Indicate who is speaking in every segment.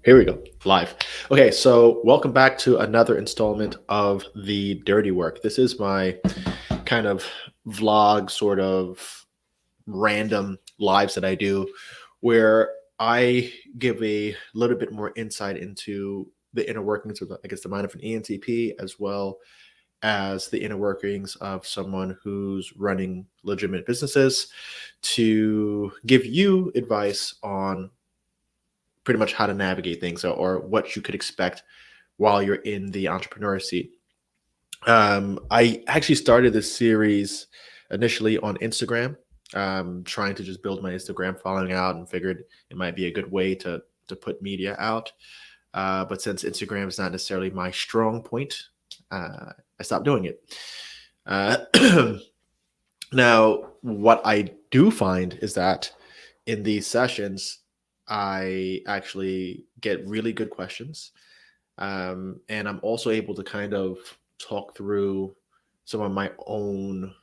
Speaker 1: Here we go, live. Okay, so welcome back to another installment of the Dirty Work. This is my kind of vlog, sort of random lives that I do, where I give a little bit more insight into the inner workings of, the mind of an ENTP, as well as the inner workings of someone who's running legitimate businesses, to give you advice on pretty much how to navigate things, or what you could expect while you're in the entrepreneur seat. I actually started this series initially on Instagram, trying to just build my Instagram following out, and figured it might be a good way to put media out. But since Instagram is not necessarily my strong point, I stopped doing it. Uh, Now, what I do find is that in these sessions, I actually get really good questions. And I'm also able to kind of talk through some of my own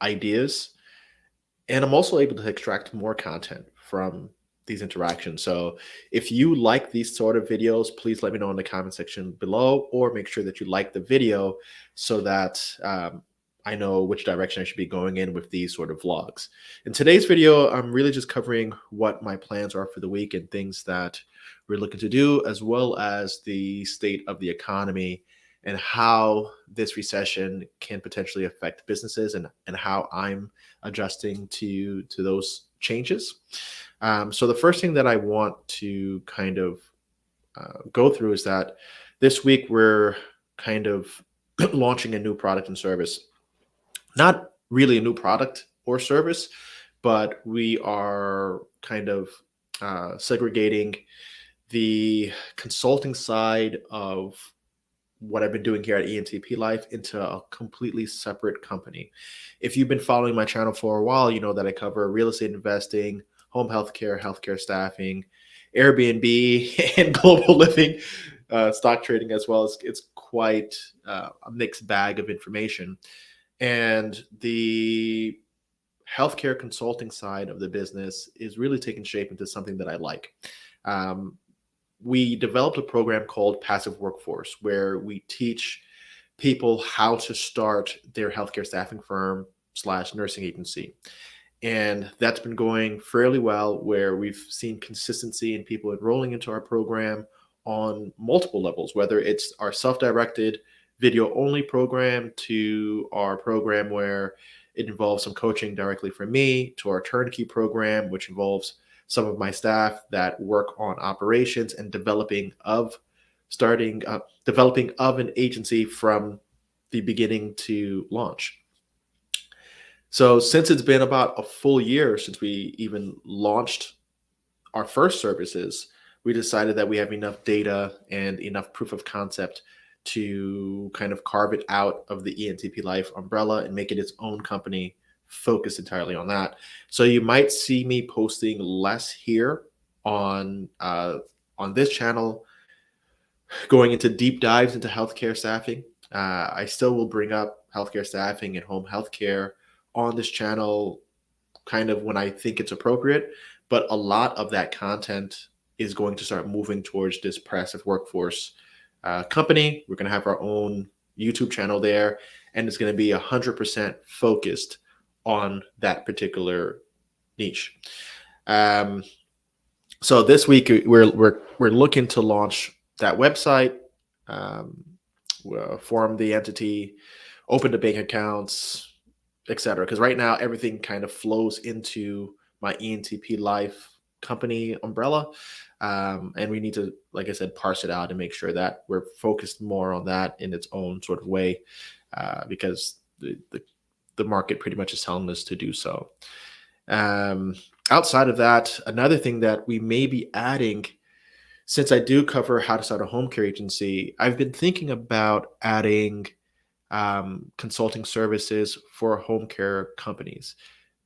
Speaker 1: ideas. And I'm also able to extract more content from these interactions. So if you like these sort of videos, please let me know in the comment section below, or make sure that you like the video so that I know which direction I should be going in with these sort of vlogs. In today's video, I'm really just covering what my plans are for the week and things that we're looking to do, as well as the state of the economy and how this recession can potentially affect businesses, and how I'm adjusting to those changes. So the first thing that I want to kind of go through is that this week we're kind of launching a new product and service. Not really a new product or service, but we are kind of segregating the consulting side of what I've been doing here at ENTP Life into a completely separate company. If you've been following my channel for a while, you know that I cover real estate investing, home healthcare, healthcare staffing, Airbnb, and global living, stock trading as well. It's quite a mixed bag of information. And the healthcare consulting side of the business is really taking shape into something that I like. Um, we developed a program called Passive Workforce, where we teach people how to start their healthcare staffing firm slash nursing agency. And that's been going fairly well, where we've seen consistency in people enrolling into our program on multiple levels, whether it's our self-directed video only program, to our program where it involves some coaching directly from me, to our turnkey program, which involves some of my staff that work on operations and developing of an agency from the beginning to launch. So since it's been about a full year since we even launched our first services, we decided that we have enough data and enough proof of concept to kind of carve it out of the ENTP Life umbrella and make it its own company, focused entirely on that. So you might see me posting less here on this channel, going into deep dives into healthcare staffing. I still will bring up healthcare staffing and home healthcare on this channel kind of when I think it's appropriate, but a lot of that content is going to start moving towards this passive workforce company. We're going to have our own YouTube channel there, and it's going to be 100% focused on that particular niche. So this week we're looking to launch that website, form the entity, open the bank accounts, etc. Because right now everything kind of flows into my ENTP Life company umbrella, and we need to, like I said, parse it out and make sure that we're focused more on that in its own sort of way, because the market pretty much is telling us to do so. Outside of that, another thing that we may be adding, since I do cover how to start a home care agency, I've been thinking about adding consulting services for home care companies.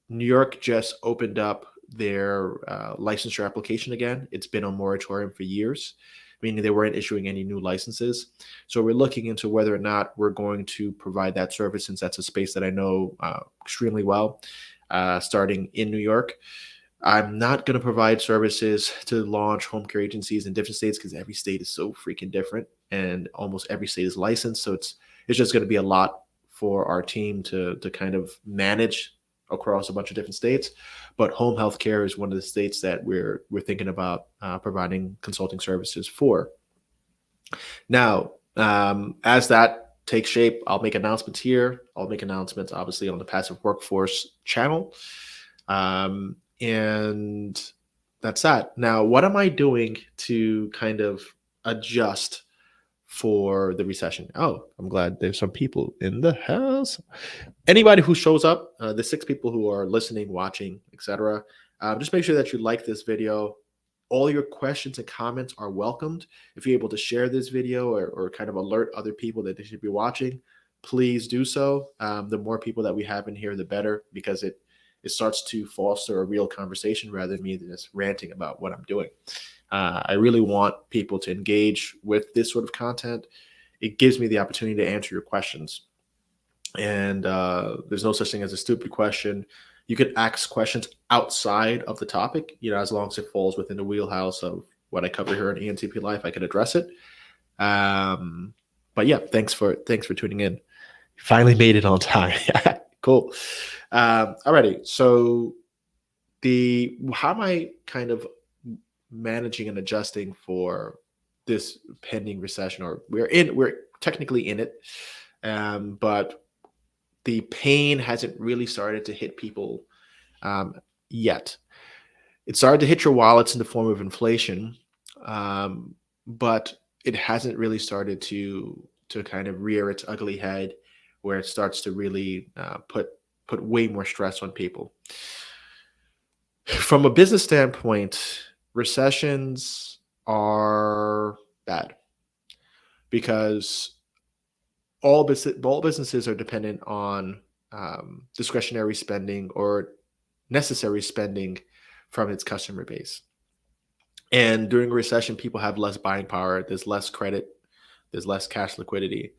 Speaker 1: New York just opened up their licensure application again. It's been on moratorium for years, meaning they weren't issuing any new licenses. So we're looking into whether or not we're going to provide that service, since that's a space that I know extremely well, starting in New York. I'm not going to provide services to launch home care agencies in different states because every state is so freaking different, and almost every state is licensed. So it's just going to be a lot for our team to kind of manage across a bunch of different states. But home health care is one of the states that we're thinking about providing consulting services for. Now, as that takes shape, I'll make announcements here. I'll make announcements, obviously, on the Passive Workforce channel. And that's that. Now, what am I doing to kind of adjust for the recession? Oh, I'm glad there's some people in the house. Anybody who shows up, the 6 people who are listening, watching, etc., just make sure that you like this video. All your questions and comments are welcomed. If you're able to share this video or kind of alert other people that they should be watching, please do so. The more people that we have in here, the better, because it starts to foster a real conversation rather than me just ranting about what I'm doing. I really want people to engage with this sort of content. It gives me the opportunity to answer your questions. And there's no such thing as a stupid question. You could ask questions outside of the topic, as long as it falls within the wheelhouse of what I cover here in ENTP Life, I can address it. But yeah, thanks for tuning in. Finally made it on time. Cool. Alrighty. So how am I kind of managing and adjusting for this pending recession? Or we're technically in it, but the pain hasn't really started to hit people yet. It started to hit your wallets in the form of inflation, but it hasn't really started to kind of rear its ugly head, where it starts to really put way more stress on people. From a business standpoint, recessions are bad because all businesses are dependent on discretionary spending or necessary spending from its customer base. And during a recession, people have less buying power. There's less credit. There's less cash liquidity.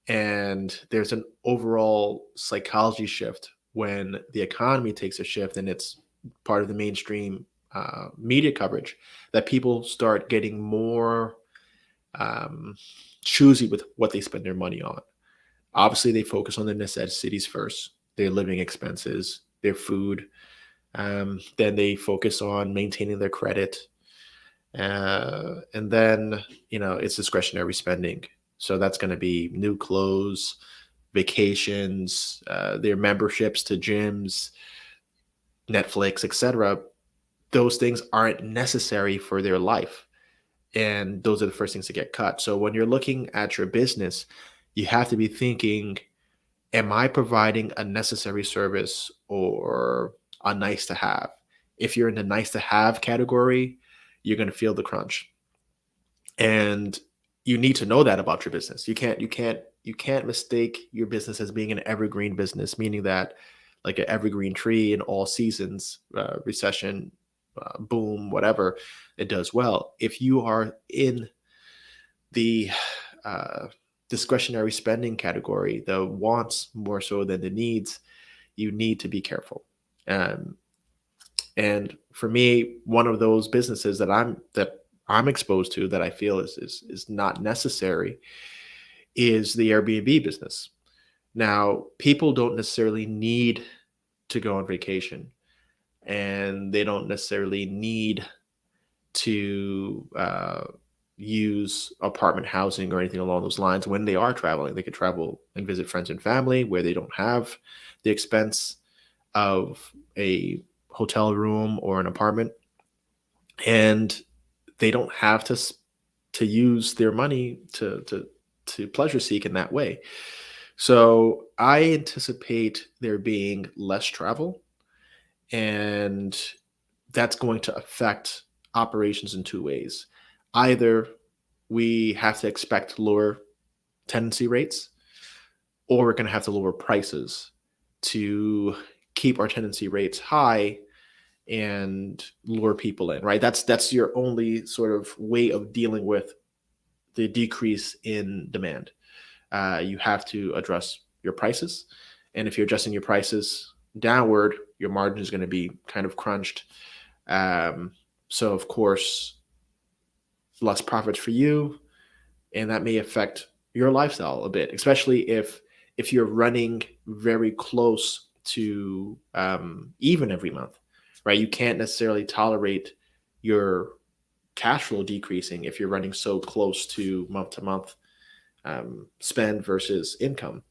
Speaker 1: And there's an overall psychology shift when the economy takes a shift, and it's part of the mainstream media coverage, that people start getting more choosy with what they spend their money on. Obviously, they focus on the necessities first, their living expenses, their food. Then they focus on maintaining their credit. And then, it's discretionary spending. So that's going to be new clothes, vacations, their memberships to gyms, Netflix, etc. Those things aren't necessary for their life. And those are the first things to get cut. So when you're looking at your business, you have to be thinking, am I providing a necessary service or a nice to have? If you're in the nice to have category, you're going to feel the crunch. And you need to know that about your business. You can't mistake your business as being an evergreen business, meaning that like an evergreen tree in all seasons, recession, boom, whatever, it does well. If you are in the discretionary spending category, the wants more so than the needs, you need to be careful. And for me, one of those businesses that I'm exposed to that I feel is not necessary is the Airbnb business. Now, people don't necessarily need to go on vacation, and they don't necessarily need to use apartment housing or anything along those lines. When they are traveling, they could travel and visit friends and family where they don't have the expense of a hotel room or an apartment, and they don't have to use their money to pleasure seek in that way. So I anticipate there being less travel, and that's going to affect operations in 2 ways. Either we have to expect lower tenancy rates, or we're going to have to lower prices to keep our tenancy rates high and lure people in, right? That's your only sort of way of dealing with the decrease in demand. You have to address your prices, and if you're adjusting your prices downward, your margin is going to be kind of crunched. Um, so of course, less profits for you, and that may affect your lifestyle a bit, especially if you're running very close to even every month, right? You can't necessarily tolerate your cash flow decreasing if you're running so close to month spend versus income.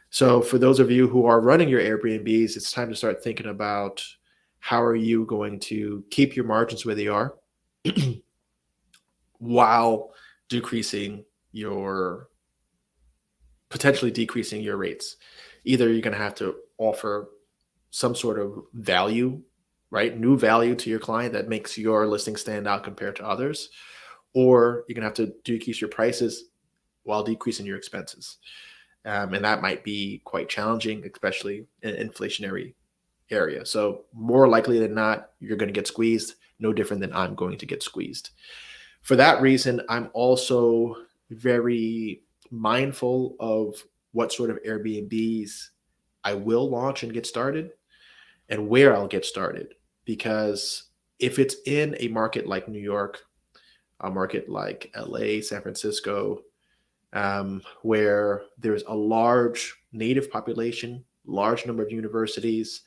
Speaker 1: So for those of you who are running your Airbnbs, it's time to start thinking about how are you going to keep your margins where they are while decreasing your potentially decreasing your rates. Either you're going to have to offer some sort of value, right? New value to your client that makes your listing stand out compared to others, or you're going to have to decrease your prices while decreasing your expenses. And that might be quite challenging, especially in an inflationary area. So more likely than not, you're going to get squeezed, no different than I'm going to get squeezed. For that reason, I'm also very mindful of what sort of Airbnbs I will launch and get started and where I'll get started. Because if it's in a market like New York, a market like LA, San Francisco, where there's a large native population, large number of universities,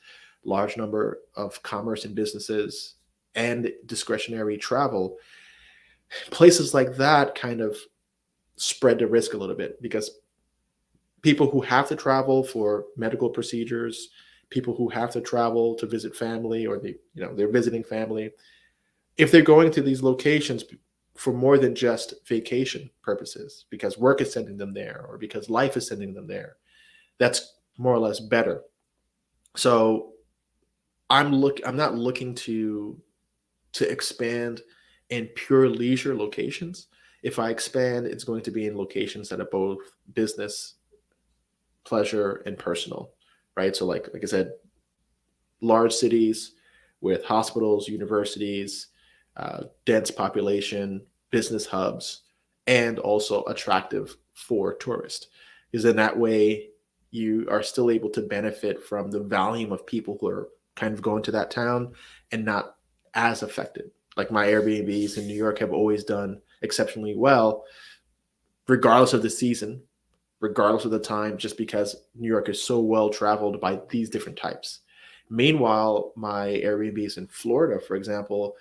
Speaker 1: large number of commerce and businesses, and discretionary travel, places like that kind of spread the risk a little bit because people who have to travel for medical procedures, people who have to travel to visit family, or they're visiting family, if they're going to these locations for more than just vacation purposes, because work is sending them there or because life is sending them there, that's more or less better. So I'm not looking to expand in pure leisure locations. If I expand, it's going to be in locations that are both business, pleasure, and personal, right? So like I said, large cities with hospitals, universities, dense population, business hubs, and also attractive for tourists. Because in that way, you are still able to benefit from the volume of people who are kind of going to that town and not as affected. Like my Airbnbs in New York have always done exceptionally well, regardless of the season, regardless of the time, just because New York is so well traveled by these different types. Meanwhile, my Airbnbs in Florida, for example,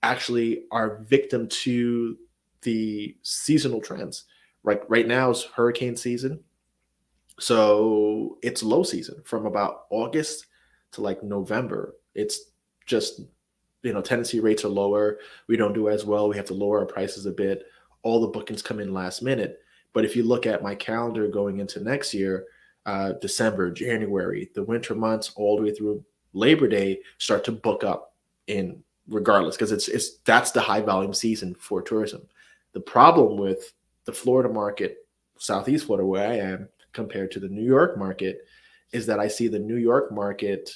Speaker 1: actually are victim to the seasonal trends. Right now is hurricane season. So it's low season from about August to like November. It's just, tenancy rates are lower. We don't do as well. We have to lower our prices a bit. All the bookings come in last minute. But if you look at my calendar going into next year, December, January, the winter months, all the way through Labor Day, start to book up in regardless, because that's the high volume season for tourism. The problem with the Florida market, Southeast Florida, where I am, compared to the New York market, is that I see the New York market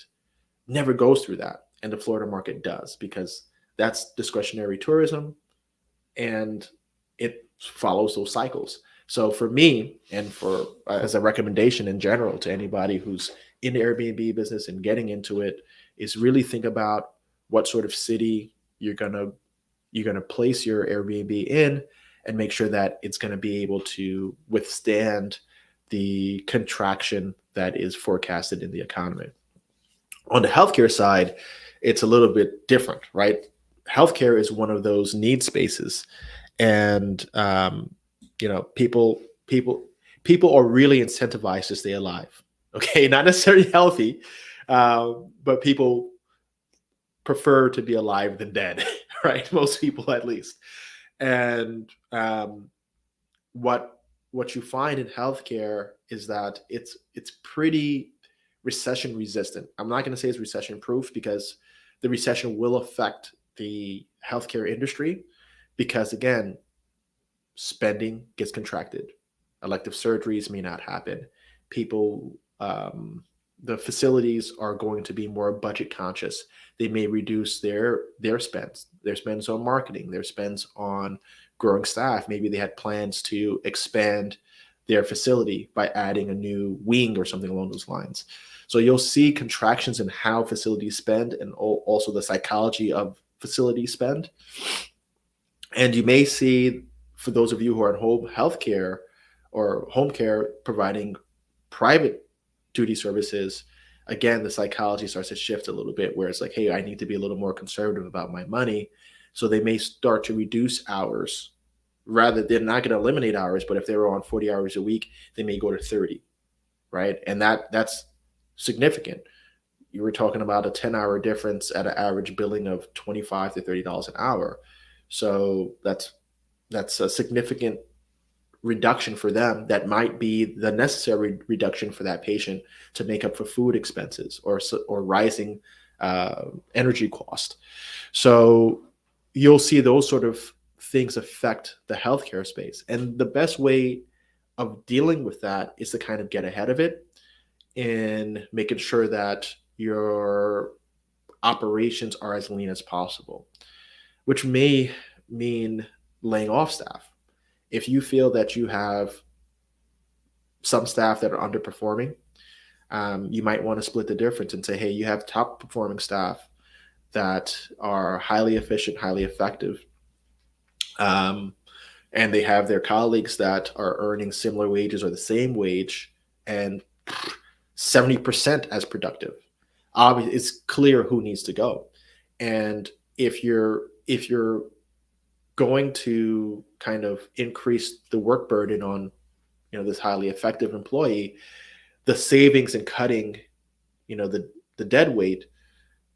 Speaker 1: never goes through that, and the Florida market does, because that's discretionary tourism, and it follows those cycles. So for me, and for as a recommendation in general to anybody who's in the Airbnb business and getting into it, is really think about what sort of city you're gonna place your Airbnb in, and make sure that it's going to be able to withstand the contraction that is forecasted in the economy. On the healthcare side, it's a little bit different, right? Healthcare is one of those need spaces, and people are really incentivized to stay alive. Okay, not necessarily healthy, but people prefer to be alive than dead, right? Most people, at least. And what you find in healthcare is that it's pretty recession resistant. I'm not going to say it's recession proof, because the recession will affect the healthcare industry, because again, spending gets contracted. Elective surgeries may not happen. People, the facilities are going to be more budget conscious. They may reduce their spends on marketing, their spends on growing staff. Maybe they had plans to expand their facility by adding a new wing or something along those lines. So you'll see contractions in how facilities spend and also the psychology of facility spend. And you may see, for those of you who are in home healthcare or home care providing private duty services, again, the psychology starts to shift a little bit where it's like, hey, I need to be a little more conservative about my money. So they may start to reduce hours. Rather, they're not going to eliminate hours, but if they were on 40 hours a week, they may go to 30, right? And that's significant. You were talking about a 10-hour difference at an average billing of $25 to $30 an hour. So that's a significant reduction for them that might be the necessary reduction for that patient to make up for food expenses or rising energy cost. So you'll see those sort of things affect the healthcare space. And the best way of dealing with that is to kind of get ahead of it in making sure that your operations are as lean as possible, which may mean laying off staff. If you feel that you have some staff that are underperforming, you might want to split the difference and say, hey, you have top performing staff that are highly efficient, highly effective, um, and they have their colleagues that are earning similar wages or the same wage and 70% as productive. Obviously, it's clear who needs to go. And if you're going to kind of increase the work burden on this highly effective employee, the savings and cutting the dead weight,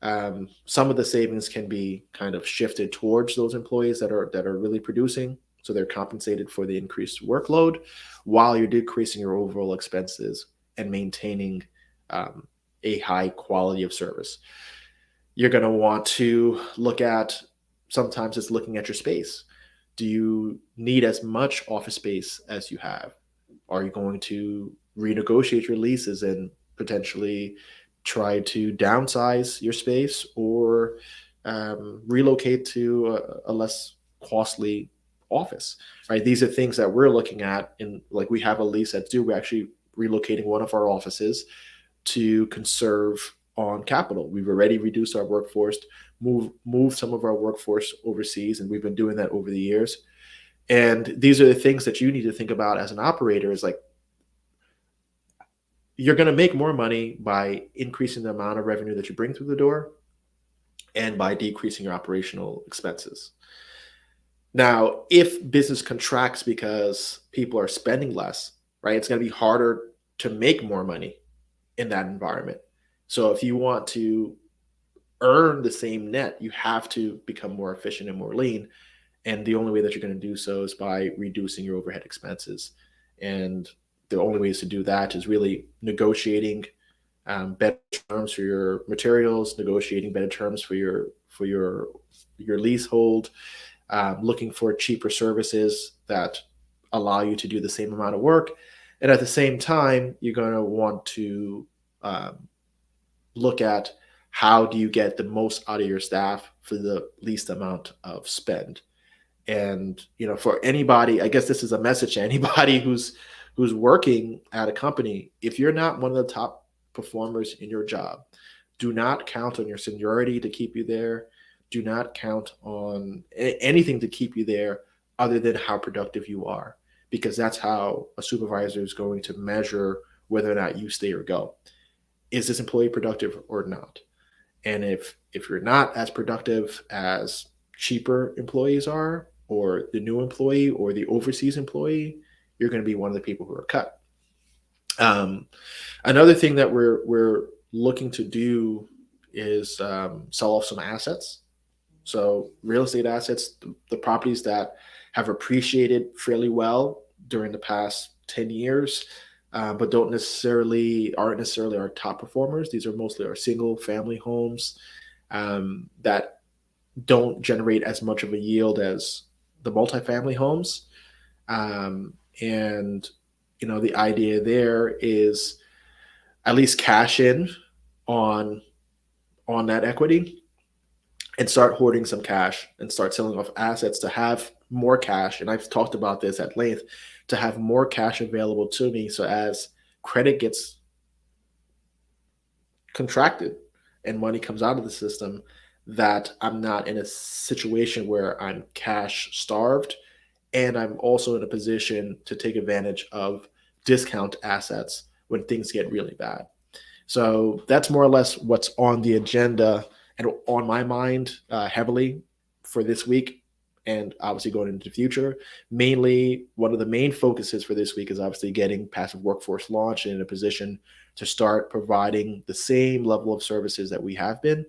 Speaker 1: some of the savings can be kind of shifted towards those employees that are really producing, so they're compensated for the increased workload while you're decreasing your overall expenses and maintaining a high quality of service. You're going to want to look at, sometimes it's looking at your space. Do you need as much office space as you have? Are you going to renegotiate your leases and potentially try to downsize your space or relocate to a less costly office, right? These are things that we're looking at. In, like, we have a lease that's due. We're actually relocating one of our offices to conserve on capital. We've already reduced our workforce, moved some of our workforce overseas, and we've been doing that over the years. And these are the things that you need to think about as an operator, is like, you're going to make more money by increasing the amount of revenue that you bring through the door and by decreasing your operational expenses. Now, if business contracts because people are spending less, right, it's going to be harder to make more money in that environment. So if you want to earn the same net, you have to become more efficient and more lean. And the only way that you're going to do so is by reducing your overhead expenses. And the only ways to do that is really negotiating better terms for your materials, negotiating better terms for your leasehold, looking for cheaper services that allow you to do the same amount of work. And at the same time, you're going to want to look at how do you get the most out of your staff for the least amount of spend. And for anybody, I guess this is a message to anybody who's working at a company. If you're not one of the top performers in your job, do not count on your seniority to keep you there. Do not count on anything to keep you there other than how productive you are, because that's how a supervisor is going to measure whether or not you stay or go. Is this employee productive or not? And if you're not as productive as cheaper employees are, or the new employee or the overseas employee, you're going to be one of the people who are cut. Another thing that we're looking to do is sell off some assets. So real estate assets, the properties that have appreciated fairly well during the past 10 years, but aren't necessarily our top performers. These are mostly our single family homes that don't generate as much of a yield as the multifamily homes. And the idea there is at least cash in on that equity and start hoarding some cash and start selling off assets to have more cash. And I've talked about this at length, to have more cash available to me. So as credit gets contracted and money comes out of the system, that I'm not in a situation where I'm cash starved, and I'm also in a position to take advantage of discount assets when things get really bad. So that's more or less what's on the agenda and on my mind heavily for this week, and obviously going into the future. Mainly, one of the main focuses for this week is obviously getting passive workforce launched and in a position to start providing the same level of services that we have been.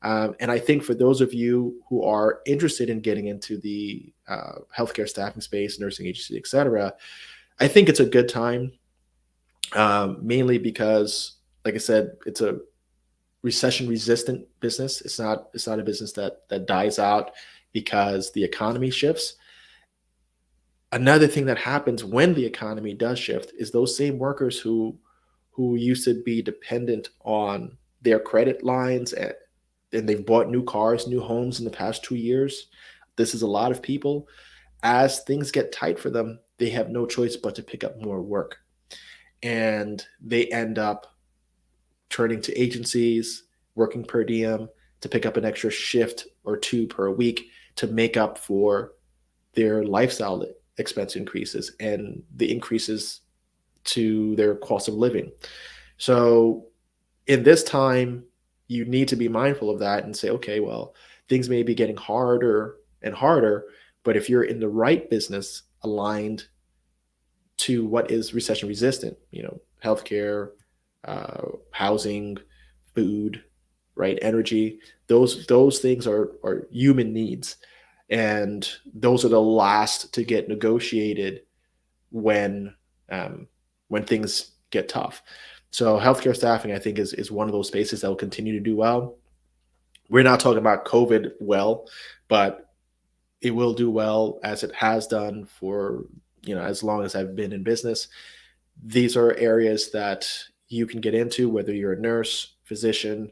Speaker 1: And I think for those of you who are interested in getting into the healthcare staffing space, nursing agency, et cetera, I think it's a good time, mainly because, like I said, it's a recession resistant business. It's not a business that dies out because the economy shifts. Another thing that happens when the economy does shift is those same workers who used to be dependent on their credit lines, and they've bought new cars, new homes in the past 2 years. This is a lot of people. As things get tight for them, they have no choice but to pick up more work, and they end up turning to agencies, working per diem to pick up an extra shift or two per week to make up for their lifestyle expense increases and the increases to their cost of living. So in this time, you need to be mindful of that and say, okay, well, things may be getting harder and harder, but if you're in the right business aligned to what is recession resistant, healthcare, housing, food, right, energy, those things are human needs, and those are the last to get negotiated when when things get tough. So healthcare staffing, I think, is one of those spaces that will continue to do well. We're not talking about COVID well, but it will do well as it has done for as long as I've been in business. These are areas that you can get into, whether you're a nurse, physician,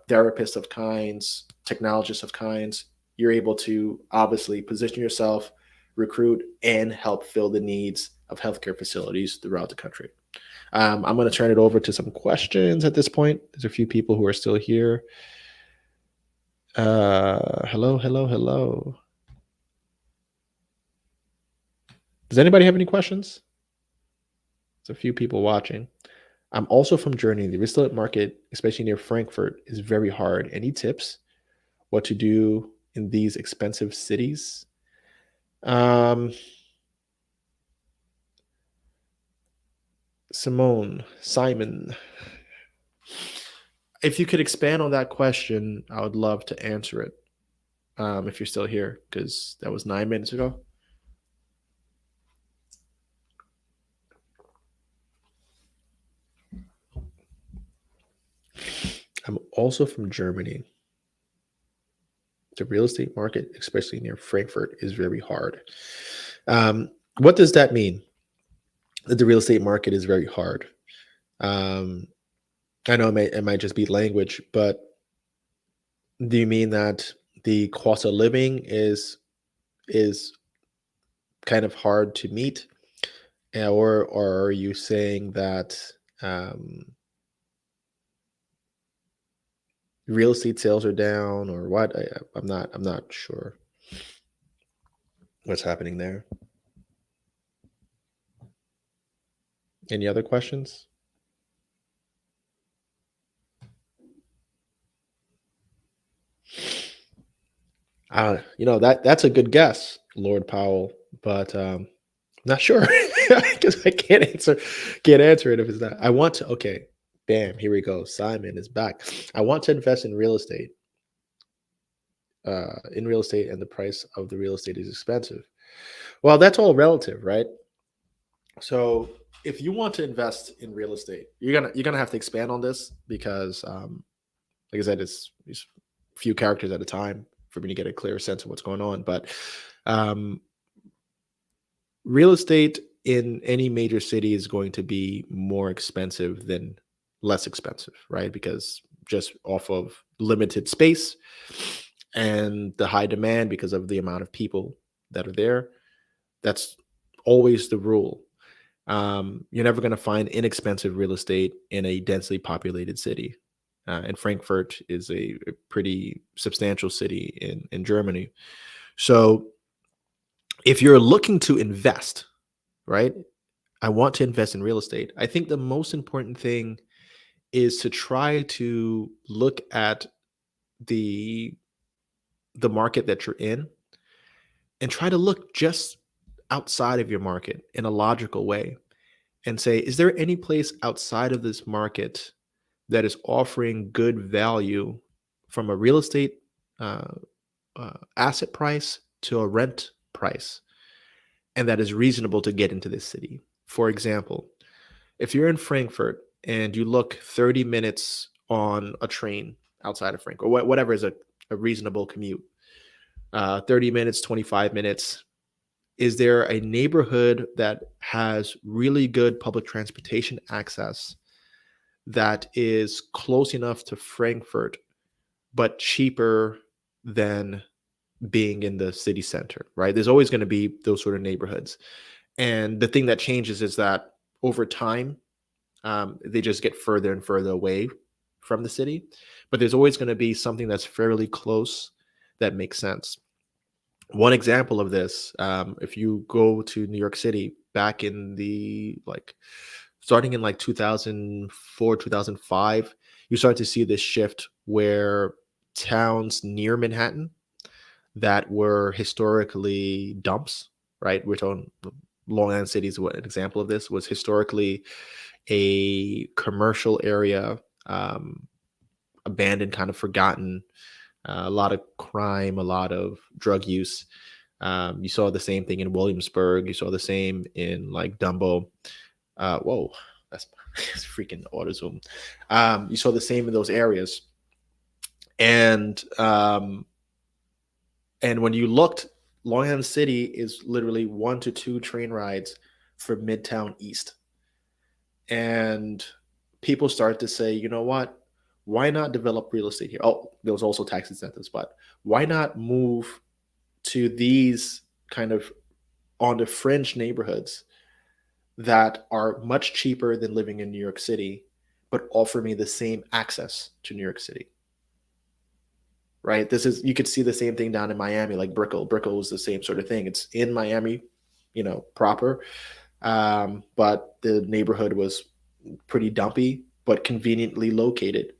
Speaker 1: therapist of kinds, technologist of kinds. You're able to obviously position yourself, recruit, and help fill the needs of healthcare facilities throughout the country. I'm going to turn it over to some questions at this point. There's a few people who are still here. Hello, hello, hello. Does anybody have any questions? There's a few people watching. I'm also from Germany. The real estate market, especially near Frankfurt, is very hard. Any tips what to do in these expensive cities? Simon, if you could expand on that question, I would love to answer it. If you're still here, because that was 9 minutes ago. I'm also from Germany. The real estate market, especially near Frankfurt, is very hard. What does that mean? That the real estate market is very hard. Um, I know it might just be language, but do you mean that the cost of living is kind of hard to meet, or are you saying that um, real estate sales are down, or what? I'm not sure what's happening there. Any other questions? That's a good guess, Lord Powell, but not sure because I can't answer it if it's not. I want to. Okay, bam, here we go. Simon is back. I want to invest in real estate. And the price of the real estate is expensive. Well, that's all relative, right? So if you want to invest in real estate, you're gonna have to expand on this because, like I said, it's a few characters at a time for me to get a clear sense of what's going on. But um, real estate in any major city is going to be more expensive than less expensive, right? Because just off of limited space and the high demand because of the amount of people that are there. That's always the rule. You're never going to find inexpensive real estate in a densely populated city. and Frankfurt is a pretty substantial city in Germany. So if you're looking to invest, right? I want to invest in real estate. I think the most important thing is to try to look at the the market that you're in and try to look just outside of your market in a logical way and say, is there any place outside of this market that is offering good value from a real estate uh, asset price to a rent price, and that is reasonable to get into this city? For example, if you're in Frankfurt and you look 30 minutes on a train outside of Frankfurt, or whatever is a reasonable commute, 30 minutes, 25 minutes, is there a neighborhood that has really good public transportation access that is close enough to Frankfurt, but cheaper than being in the city center, right? There's always going to be those sort of neighborhoods. And the thing that changes is that over time, they just get further and further away from the city. But there's always going to be something that's fairly close that makes sense. One example of this, if you go to New York City back in the like starting in like 2004, 2005, you start to see this shift where towns near Manhattan that were historically dumps, right? We're talking Long Island City is what an example of this was historically a commercial area, abandoned, kind of forgotten, a lot of crime, a lot of drug use. You saw the same thing in Williamsburg. You saw the same in like Dumbo. Whoa, that's, that's freaking AutoZoom. You saw the same in those areas, and when you looked, Long Island City is literally 1 to 2 train rides from Midtown East, and people start to say, you know what? Why not develop real estate here? Oh, there was also tax incentives, but why not move to these kind of on the fringe neighborhoods that are much cheaper than living in New York City, but offer me the same access to New York City, right? This is, you could see the same thing down in Miami, like Brickell. Brickell is the same sort of thing. It's in Miami, proper, but the neighborhood was pretty dumpy, but conveniently located.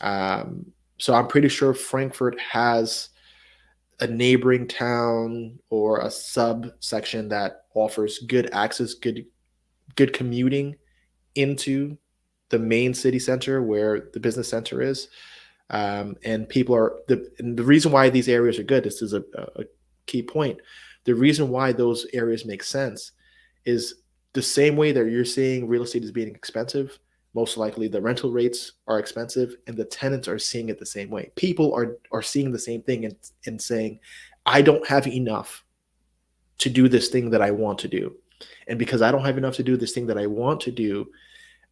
Speaker 1: So I'm pretty sure Frankfurt has a neighboring town or a subsection that offers good access, good commuting into the main city center where the business center is. And people are and the reason why these areas are good. This is a key point. The reason why those areas make sense is the same way that you're seeing real estate is being expensive. Most likely, the rental rates are expensive, and the tenants are seeing it the same way. People are seeing the same thing and saying, "I don't have enough to do this thing that I want to do, and because I don't have enough to do this thing that I want to do,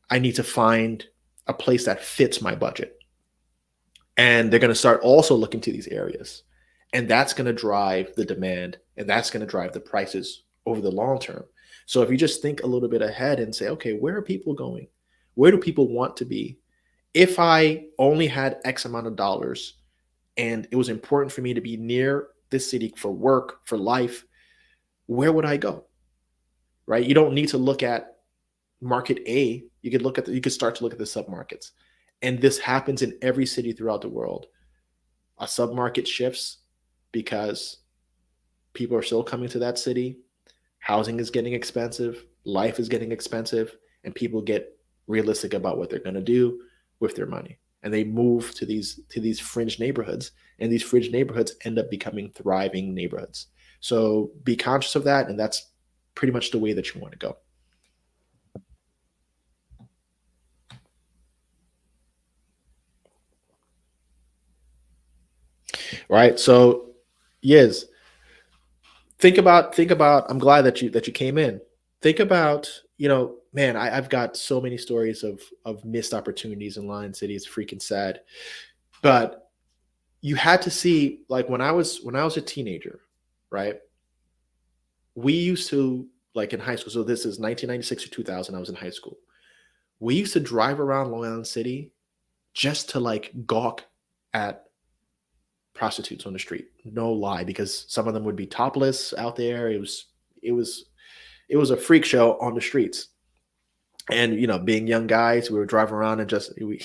Speaker 1: I need to find a place that fits my budget." And they're going to start also looking to these areas, and that's going to drive the demand, and that's going to drive the prices over the long term. So if you just think a little bit ahead and say, okay, where are people going? Where do people want to be? If I only had X amount of dollars and it was important for me to be near this city for work, for life, where would I go? Right? You don't need to look at market A. You could start to look at the submarkets. And this happens in every city throughout the world. A submarket shifts because people are still coming to that city. Housing is getting expensive, life is getting expensive, and people get realistic about what they're going to do with their money. And they move to these fringe neighborhoods, and these fringe neighborhoods end up becoming thriving neighborhoods. So be conscious of that, and that's pretty much the way that you want to go. Right? So, yes, think about. I'm glad that you came in. Think about, man, I've got so many stories of missed opportunities in Lion City. It's freaking sad. But you had to see, like, when I was a teenager, right? We used to, like, in high school. So this is 1996 to 2000. I was in high school. We used to drive around Long Island City just to like gawk at prostitutes on the street. No lie, because some of them would be topless out there. It was it was a freak show on the streets. And being young guys, we were driving around and just we,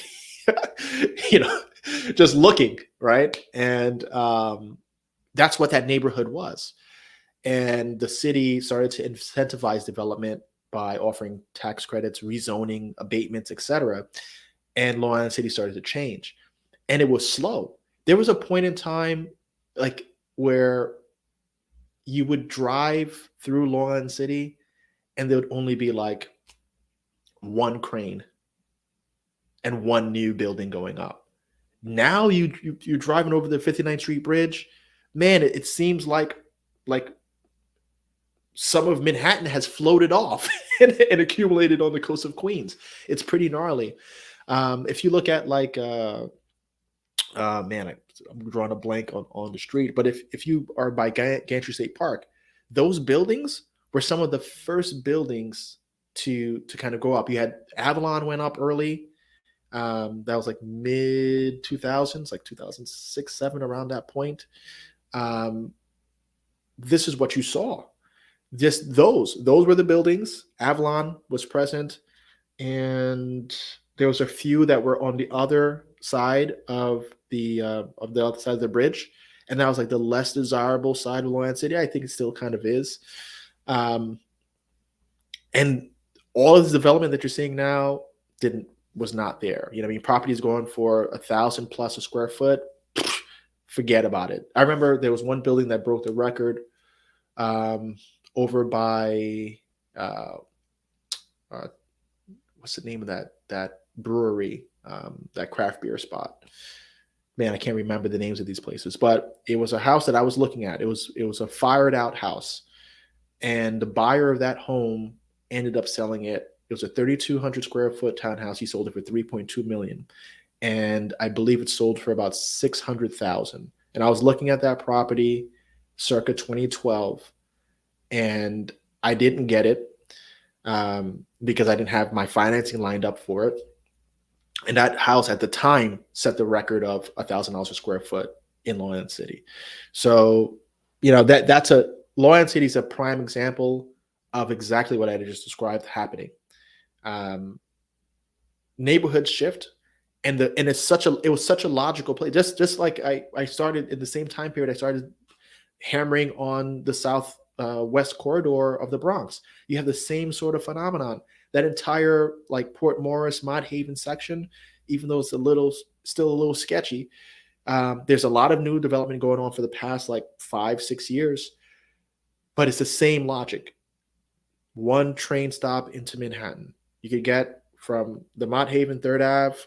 Speaker 1: you know, just looking, right? And that's what that neighborhood was. And the city started to incentivize development by offering tax credits, rezoning, abatements, etc. And Long Island City started to change, and it was slow. There was a point in time, like, where you would drive through Long Island City, and there would only be like one crane and one new building going up. Now you're driving over the 59th Street Bridge, man. It seems like some of Manhattan has floated off and accumulated on the coast of Queens. It's pretty gnarly. If you look at like man, I'm drawing a blank on the street, but if you are by Gantry State Park, those buildings were some of the first buildings to kind of go up. You had Avalon went up early. That was like mid 2000s, like 2006, 7, around that point. This is what you saw. Just those were the buildings. Avalon was present, and there was a few that were on the other side of the other side of the bridge, and that was like the less desirable side of Long Island City. I think it still kind of is. And all of this development that you're seeing now was not there. I mean, properties going for 1,000 plus a square foot. Forget about it. I remember there was one building that broke the record over by what's the name of that brewery, that craft beer spot. Man, I can't remember the names of these places, but it was a house that I was looking at. It was a fired out house, and the buyer of that home ended up selling it. It was a 3,200 square foot townhouse. He sold it for 3.2 million, and I believe it sold for about 600,000. And I was looking at that property circa 2012, and I didn't get it because I didn't have my financing lined up for it. And that house at the time set the record of $1,000 a square foot in Long Island City. So, that's Long Island City is a prime example of exactly what I just described happening. Neighborhoods shift, and it was such a logical place. Just like I started in the same time period, I started hammering on the south west corridor of the Bronx. You have the same sort of phenomenon. That entire like Port Morris, Mott Haven section, even though it's still a little sketchy, there's a lot of new development going on for the past like 5-6 years, but it's the same logic. One train stop into Manhattan. You could get from the Mott Haven 3rd Ave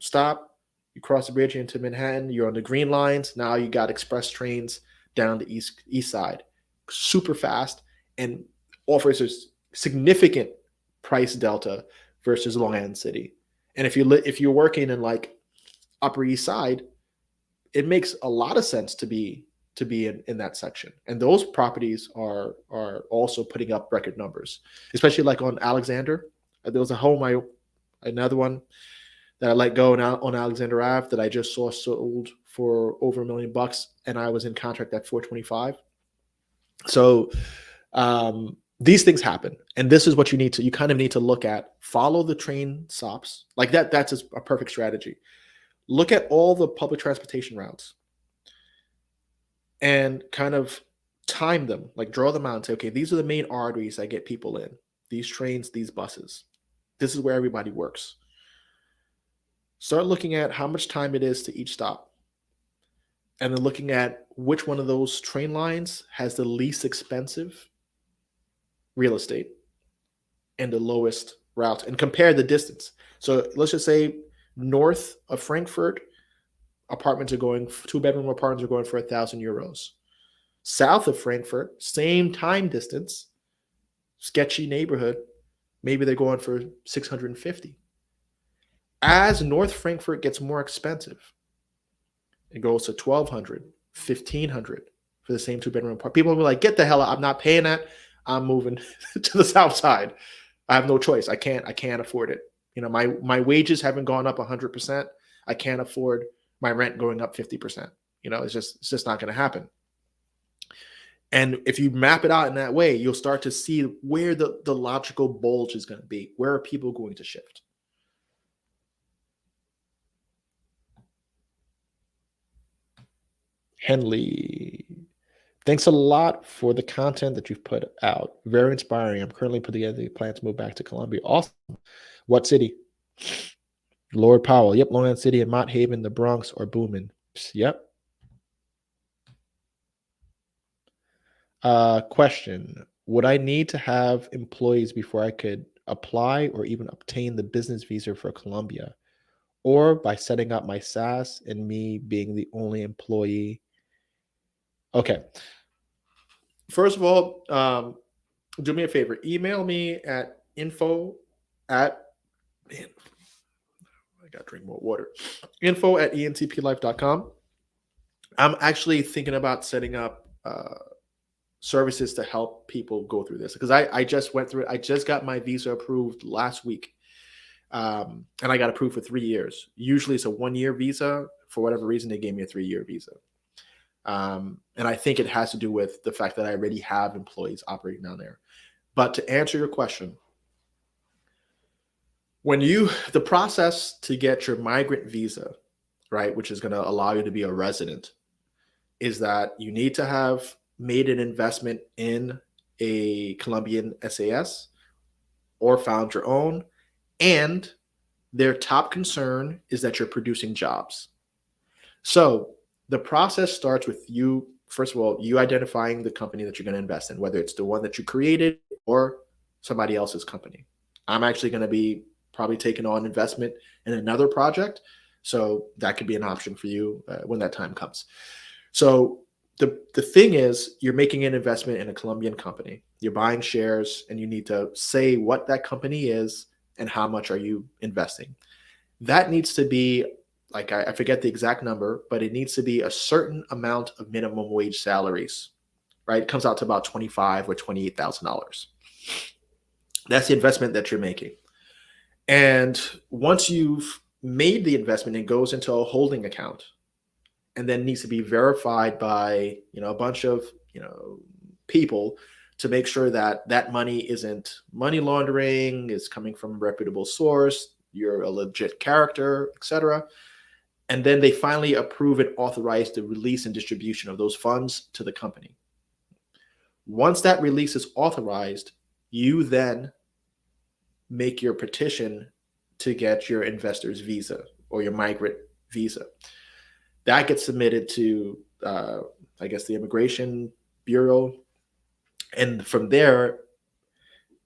Speaker 1: stop, you cross the bridge into Manhattan, you're on the green lines. Now you got express trains down the east side, super fast, and offers a significant price delta versus Long Island City. And if you're working in like Upper East Side, it makes a lot of sense to be in that section. And those properties are also putting up record numbers, especially like on Alexander. There was a home, another one that I let go on Alexander Ave that I just saw sold for over $1 million, and I was in contract at 425. So these things happen, and this is what you kind of need to look at. Follow the train stops like that. That's a perfect strategy. Look at all the public transportation routes and kind of time them, like draw them out and say, okay, these are the main arteries that get people in. These trains, these buses. This is where everybody works. Start looking at how much time it is to each stop, and then looking at which one of those train lines has the least expensive real estate and the lowest route, and compare the distance. So let's just say north of Frankfurt, two-bedroom apartments are going for €1,000. South of Frankfurt, same time distance, sketchy neighborhood, maybe they're going for 650. As North Frankfurt gets more expensive, it goes to 1,200, 1,500 for the same two-bedroom apartment. People will be like, get the hell out. I'm not paying that. I'm moving to the south side. I have no choice. I can't afford it. My wages haven't gone up 100%. I can't afford my rent going up 50%. It's just not going to happen. And if you map it out in that way, you'll start to see where the logical bulge is going to be. Where are people going to shift? Henley, thanks a lot for the content that you've put out. Very inspiring. I'm currently putting together a plan to move back to Colombia. Awesome. What city? Lord Powell. Yep. Long Island City and Mott Haven, the Bronx, or booming. Yep. Question. Would I need to have employees before I could apply or even obtain the business visa for Colombia? Or by setting up my SaaS and me being the only employee? Okay. First of all, do me a favor. Email me at info at man, I gotta drink more water. Info at entplife.com. I'm actually thinking about setting up services to help people go through this because I just went through it. I just got my visa approved last week. And I got approved for 3 years. Usually it's a 1-year visa. For whatever reason, they gave me a 3-year visa. And I think it has to do with the fact that I already have employees operating down there. But to answer your question, the process to get your migrant visa, right, which is going to allow you to be a resident, is that you need to have made an investment in a Colombian SAS or found your own, and their top concern is that you're producing jobs. So the process starts with you, first of all, you identifying the company that you're going to invest in, whether it's the one that you created or somebody else's company. I'm actually going to be probably taking on investment in another project. So that could be an option for you when that time comes. So the thing is, you're making an investment in a Colombian company. You're buying shares, and you need to say what that company is and how much are you investing. That needs to be, like, I forget the exact number, but it needs to be a certain amount of minimum wage salaries, right? It comes out to about $25,000 or $28,000. That's the investment that you're making. And once you've made the investment, it goes into a holding account, and then needs to be verified by a bunch of people to make sure that that money isn't money laundering, is coming from a reputable source, you're a legit character, etc. And then they finally approve and authorize the release and distribution of those funds to the company. Once that release is authorized, you then make your petition to get your investor's visa or your migrant visa. That gets submitted to, I guess, the Immigration Bureau. And from there,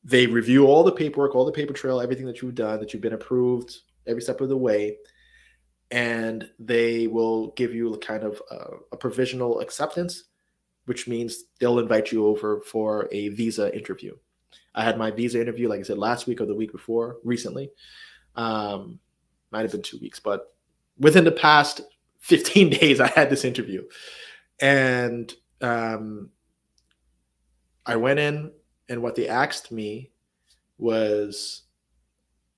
Speaker 1: they review all the paperwork, all the paper trail, everything that you've done, that you've been approved every step of the way. And they will give you kind of a provisional acceptance, which means they'll invite you over for a visa interview. I had my visa interview, like I said, last week or the week before, recently. Might have been 2 weeks, but within the past 15 days, I had this interview. And I went in, and what they asked me was,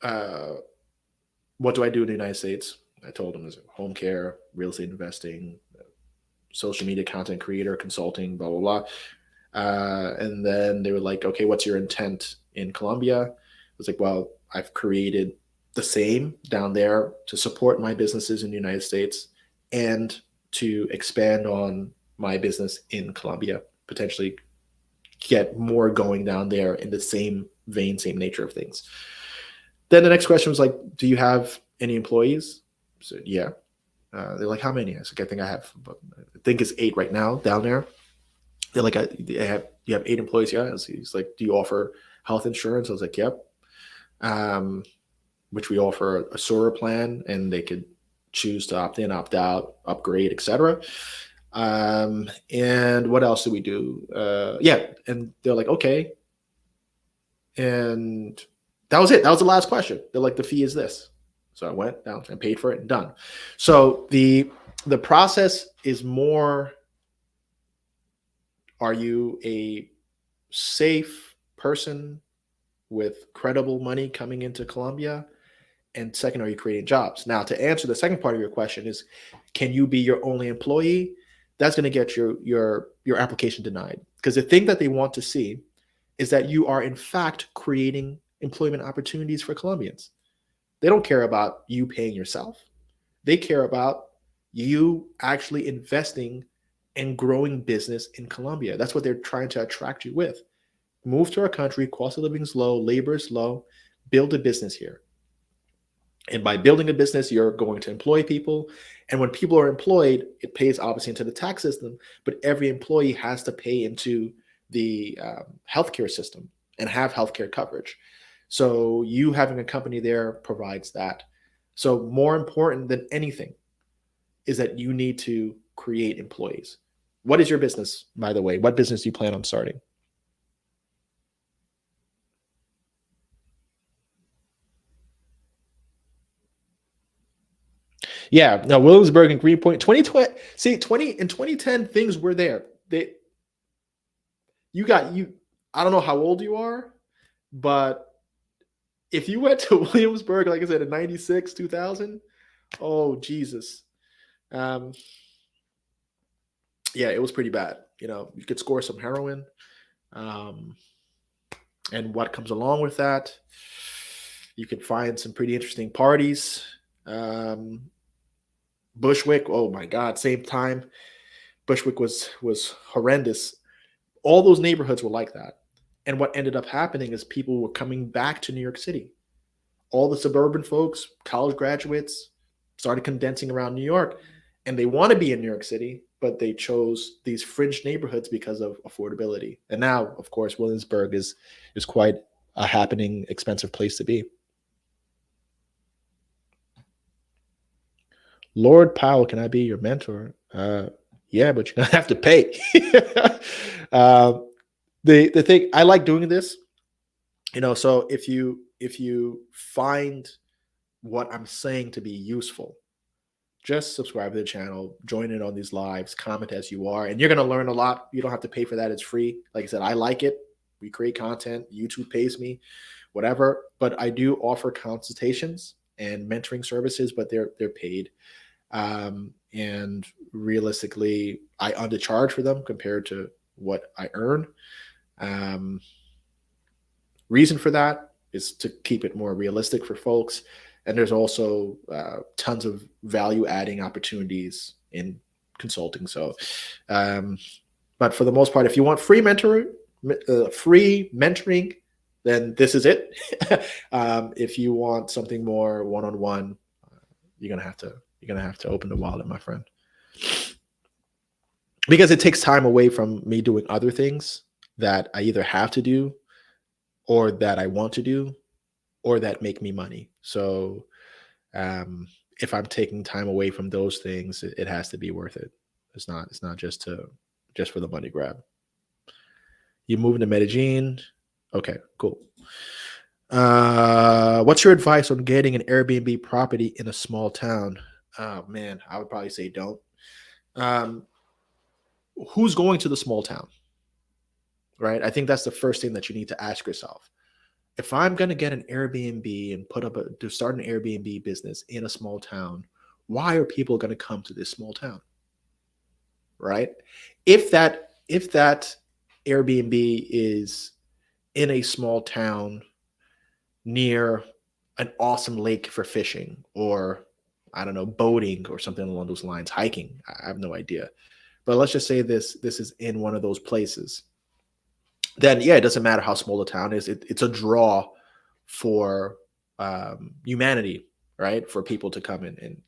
Speaker 1: what do I do in the United States? I told them, home care, real estate investing, social media content creator, consulting, blah, blah, blah. And then they were like, okay, what's your intent in Colombia? I was like, well, I've created the same down there to support my businesses in the United States and to expand on my business in Colombia, potentially get more going down there in the same vein, same nature of things. Then the next question was like, do you have any employees? I said, yeah. They're like, how many? I said, I think I think it's 8 right now down there. They're like, you have 8 employees? Yeah. He's like, do you offer health insurance? I was like, yep. Which we offer a SORA plan, and they could choose to opt in, opt out, upgrade, etc. And what else do we do? Yeah. And they're like, okay. And that was it. That was the last question. They're like, the fee is this. So I went down and paid for it and done. So the process is more, are you a safe person with credible money coming into Colombia? And second, are you creating jobs? Now, to answer the second part of your question is, can you be your only employee? That's going to get your application denied, because the thing that they want to see is that you are in fact creating employment opportunities for Colombians. They don't care about you paying yourself. They care about you actually investing and growing business in Colombia. That's what they're trying to attract you with. Move to our country, cost of living is low, labor is low, build a business here. And by building a business, you're going to employ people. And when people are employed, it pays obviously into the tax system, but every employee has to pay into the healthcare system and have healthcare coverage. So you having a company there provides that. So more important than anything is that you need to create employees. What is your business, by the way? What business do you plan on starting? Yeah, no, Williamsburg and Greenpoint, 2020. See, 20 in 2010, things were there. They you got you. I don't know how old you are, but if you went to Williamsburg, like I said, in '96, 2000, oh Jesus, um, yeah, it was pretty bad. You could score some heroin, um, and what comes along with that, you could find some pretty interesting parties. Um, Bushwick, oh my God, same time. Bushwick was horrendous. All those neighborhoods were like that. And what ended up happening is people were coming back to New York City. All the suburban folks, college graduates, started condensing around New York, and they want to be in New York City, but they chose these fringe neighborhoods because of affordability. And now, of course, Williamsburg is quite a happening, expensive place to be. Lord Powell, can I be your mentor? Yeah, but you're gonna have to pay. uh, the thing I like doing this, so if you find what I'm saying to be useful, just subscribe to the channel, join in on these lives, comment as you are, and you're gonna learn a lot. You don't have to pay for that; it's free. Like I said, I like it. We create content. YouTube pays me, whatever. But I do offer consultations and mentoring services, but they're paid. And realistically, I undercharge for them compared to what I earn. Um, Reason for that is to keep it more realistic for folks. And there's also tons of value adding opportunities in consulting. So, um, but for the most part, if you want free mentoring, then this is it. If you want something more one on one, you're gonna have to open the wallet, my friend, because it takes time away from me doing other things that I either have to do or that I want to do or that make me money. So um, if I'm taking time away from those things, it has to be worth it. It's not just for the money grab. You moving to Medellin? Okay, cool. What's your advice on getting an Airbnb property in a small town? Oh man, I would probably say don't. Um, who's going to the small town, right? I think that's the first thing that you need to ask yourself. If I'm going to get an Airbnb and to start an Airbnb business in a small town, why are people going to come to this small town, right? If that Airbnb is in a small town near an awesome lake for fishing, or I don't know, boating or something along those lines, hiking, I have no idea. But let's just say this is in one of those places. Then yeah, it doesn't matter how small the town is. It's a draw for humanity, right? For people to come in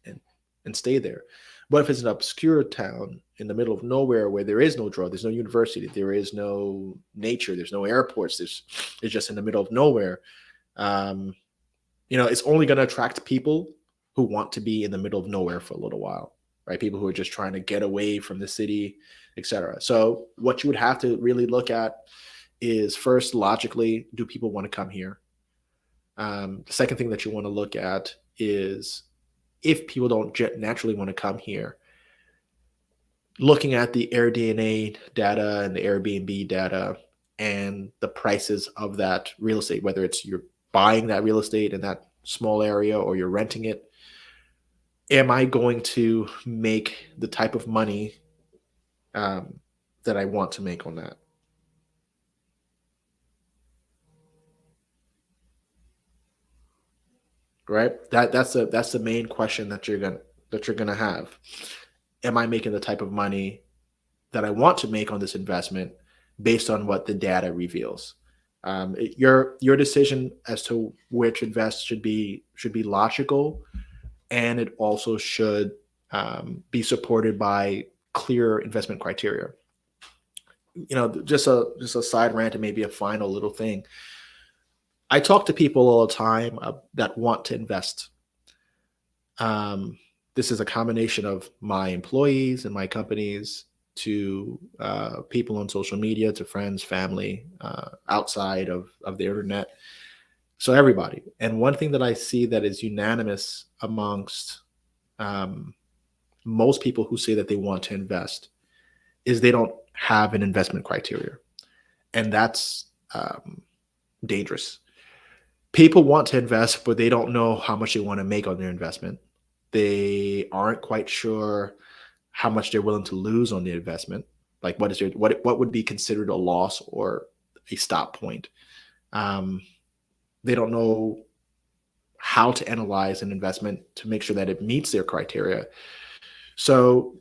Speaker 1: and stay there. But if it's an obscure town in the middle of nowhere where there is no draw, there's no university, there is no nature, there's no airports, it's just in the middle of nowhere. Um, it's only going to attract people who want to be in the middle of nowhere for a little while, right? People who are just trying to get away from the city, etc. So what you would have to really look at is, first, logically, do people want to come here? The second thing that you want to look at is, if people don't naturally want to come here, looking at the AirDNA data and the Airbnb data and the prices of that real estate, whether it's you're buying that real estate and that small area or you're renting it, am I going to make the type of money um, that I want to make on that? Right? That's the main question that you're gonna have. Am I making the type of money that I want to make on this investment based on what the data reveals? Your decision as to where to invest should be logical, and it also should be supported by clear investment criteria. Just a side rant and maybe a final little thing. I talk to people all the time that want to invest. Um, this is a combination of my employees and my companies to people on social media, to friends, family, outside of the internet. So everybody. And one thing that I see that is unanimous amongst um, most people who say that they want to invest is they don't have an investment criteria, and that's dangerous. People want to invest, but they don't know how much they want to make on their investment. They aren't quite sure how much they're willing to lose on the investment. Like what would be considered a loss or a stop point. Um, they don't know how to analyze an investment to make sure that it meets their criteria. So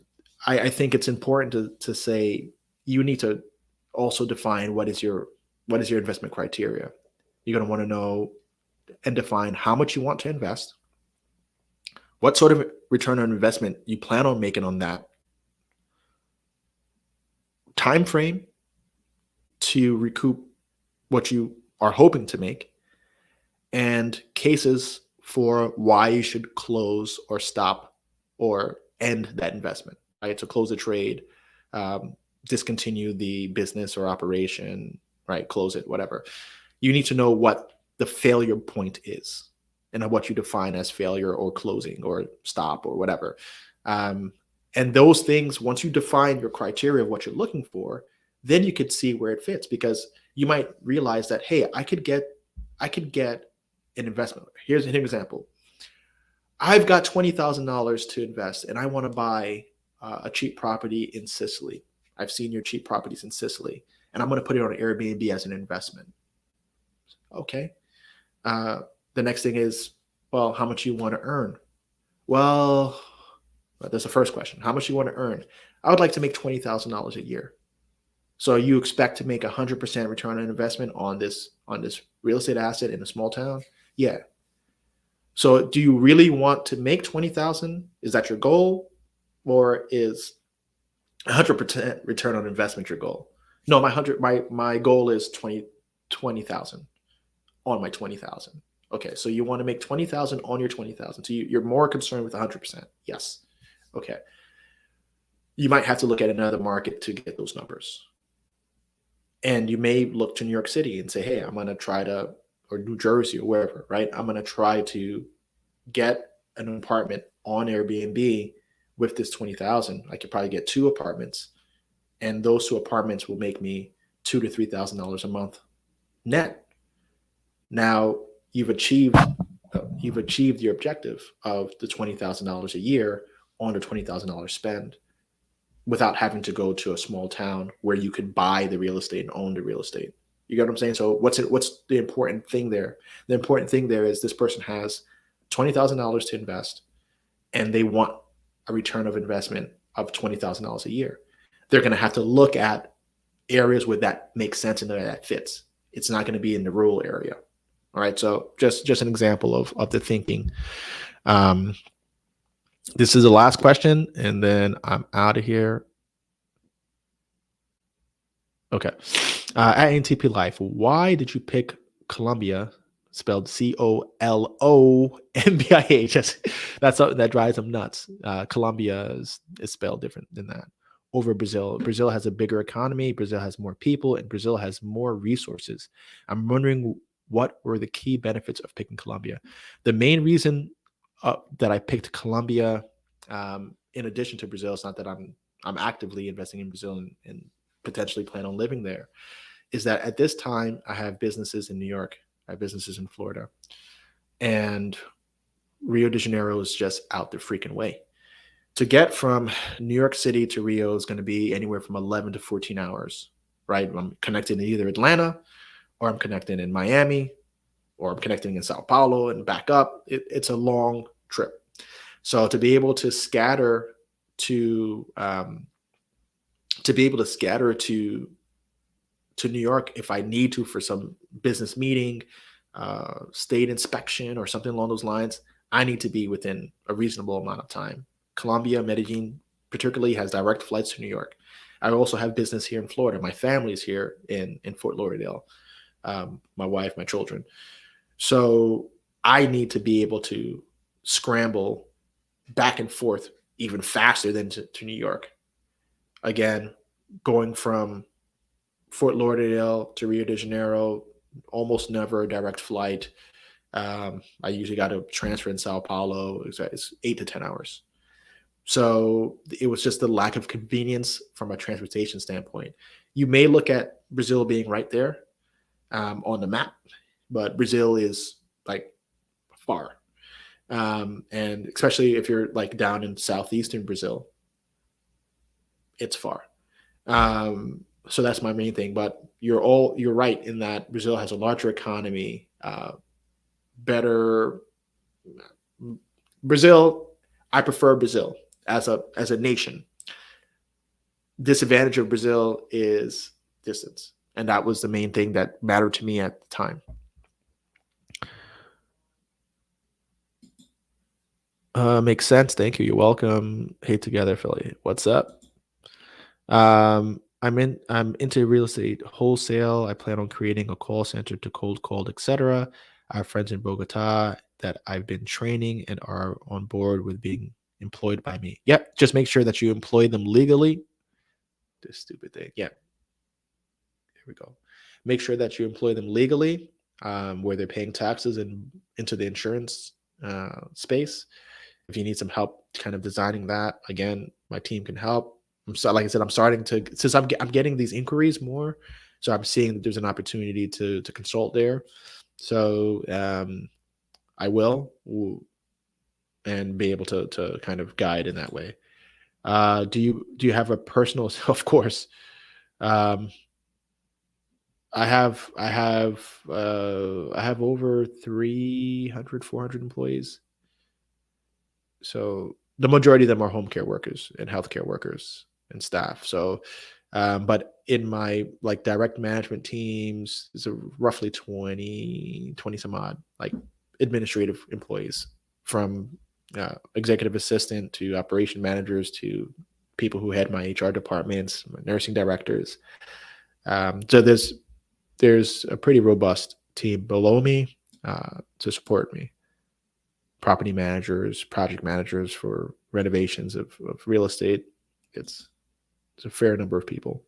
Speaker 1: I think it's important to say you need to also define what is your investment criteria. You're going to want to know and define how much you want to invest, what sort of return on investment you plan on making on that, time frame to recoup what you are hoping to make, and cases for why you should close or stop or end that investment, right? To close a trade, um, discontinue the business or operation, right? Close it, whatever. You need to know what the failure point is and what you define as failure or closing or stop or whatever. Um, and those things, once you define your criteria of what you're looking for, then you could see where it fits, because you might realize that, hey, I could get an investment. Here's an example. I've got $20,000 to invest and I want to buy a cheap property in Sicily. I've seen your cheap properties in Sicily and I'm going to put it on Airbnb as an investment. Okay. Uh, the next thing is, well, how much you want to earn? Well, that's the first question. How much you want to earn? I would like to make $20,000 a year. So you expect to make 100% return on investment on this real estate asset in a small town? Yeah. So do you really want to make 20,000? Is that your goal, or is 100% return on investment your goal? No, my goal is 20,000 on my 20,000. Okay, so you want to make 20,000 on your 20,000. So you're more concerned with 100%. Yes. Okay. You might have to look at another market to get those numbers. And you may look to New York City and say, hey, I'm going to try to, or New Jersey or wherever, right? I'm going to try to get an apartment on Airbnb with this 20,000. I could probably get two apartments, and those two apartments will make me $2,000 to $3,000 a month net. Now you've achieved your objective of the $20,000 a year on the $20,000 spend without having to go to a small town where you could buy the real estate and own the real estate. You get what I'm saying? So what's the important thing there? The important thing there is this person has $20,000 to invest and they want a return of investment of $20,000 a year. They're going to have to look at areas where that makes sense and that fits. It's not going to be in the rural area. All right. So just an example of the thinking. Um, this is the last question, and then I'm out of here. Okay. At NTP Life, why did you pick Colombia, spelled Colombiah? That drives them nuts. Colombia is spelled different than that. Over Brazil. Brazil has a bigger economy. Brazil has more people, and Brazil has more resources. I'm wondering what were the key benefits of picking Colombia. The main reason that I picked Colombia, in addition to Brazil, it's not that I'm actively investing in Brazil and potentially plan on living there, is that at this time I have businesses in New York, I have businesses in Florida, and Rio de Janeiro is just out the freaking way. To get from New York City to Rio is going to be anywhere from 11 to 14 hours, right? I'm connected in either Atlanta, or I'm connecting in Miami, or I'm connecting in Sao Paulo and back up. It's a long trip. So to be able to scatter to to be able to scatter to New York if I need to for some business meeting, state inspection, or something along those lines, I need to be within a reasonable amount of time. Colombia, Medellin, particularly, has direct flights to New York. I also have business here in Florida. My family's here in Fort Lauderdale. My wife, my children. So I need to be able to scramble back and forth even faster than to New York. Again, going from Fort Lauderdale to Rio de Janeiro, almost never a direct flight. I usually got to transfer in Sao Paulo. It's 8 to 10 hours. So it was just the lack of convenience from a transportation standpoint. You may look at Brazil being right there on the map, but Brazil is like far. And especially if you're like down in southeastern Brazil, it's far. So that's my main thing. But you're right in that Brazil has a larger economy, better Brazil. I prefer Brazil as a nation. Disadvantage of Brazil is distance, and that was the main thing that mattered to me at the time. Makes sense. Thank you. You're welcome. Hey, together, Philly. What's up? I'm into real estate wholesale. I plan on creating a call center to cold call, etc. I have friends in Bogota that I've been training and are on board with being employed by me. Yep, just make sure that you employ them legally. This stupid thing. Yeah, here we go. Make sure that you employ them legally, where they're paying taxes and into the insurance space. If you need some help kind of designing that, again, my team can help. Like I said, I'm starting to, since I'm getting these inquiries more, so I'm seeing that there's an opportunity to consult there. So I will and be able to kind of guide in that way. Do you have a personal? Of course. Um, I have over 300, 400 employees. So the majority of them are home care workers and healthcare workers and staff. So, but in my like direct management teams, it's a roughly 20 some odd like administrative employees, from executive assistant to operation managers to people who head my HR departments, my nursing directors. So there's a pretty robust team below me to support me. Property managers, project managers for renovations of real estate. It's a fair number of people.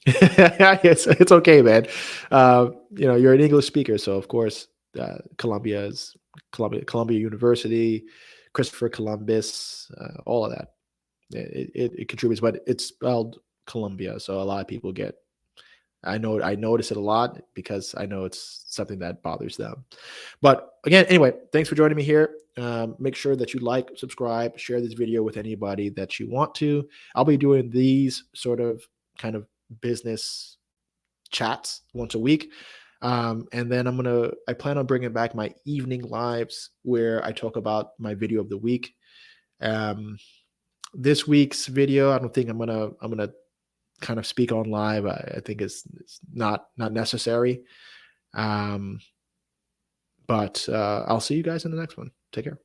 Speaker 1: It's okay, man. You're an English speaker, so of course, Columbia University, Christopher Columbus, all of that. It contributes, but it's spelled Columbia, so a lot of people get. I notice it a lot because I know it's something that bothers them. But again, anyway, thanks for joining me here. Make sure that you like, subscribe, share this video with anybody that you want to. I'll be doing these sort of kind of business chats once a week. And then I plan on bringing back my evening lives where I talk about my video of the week. This week's video, I don't think I'm gonna kind of speak on live. I think it's not necessary. Um, but I'll see you guys in the next one. Take care.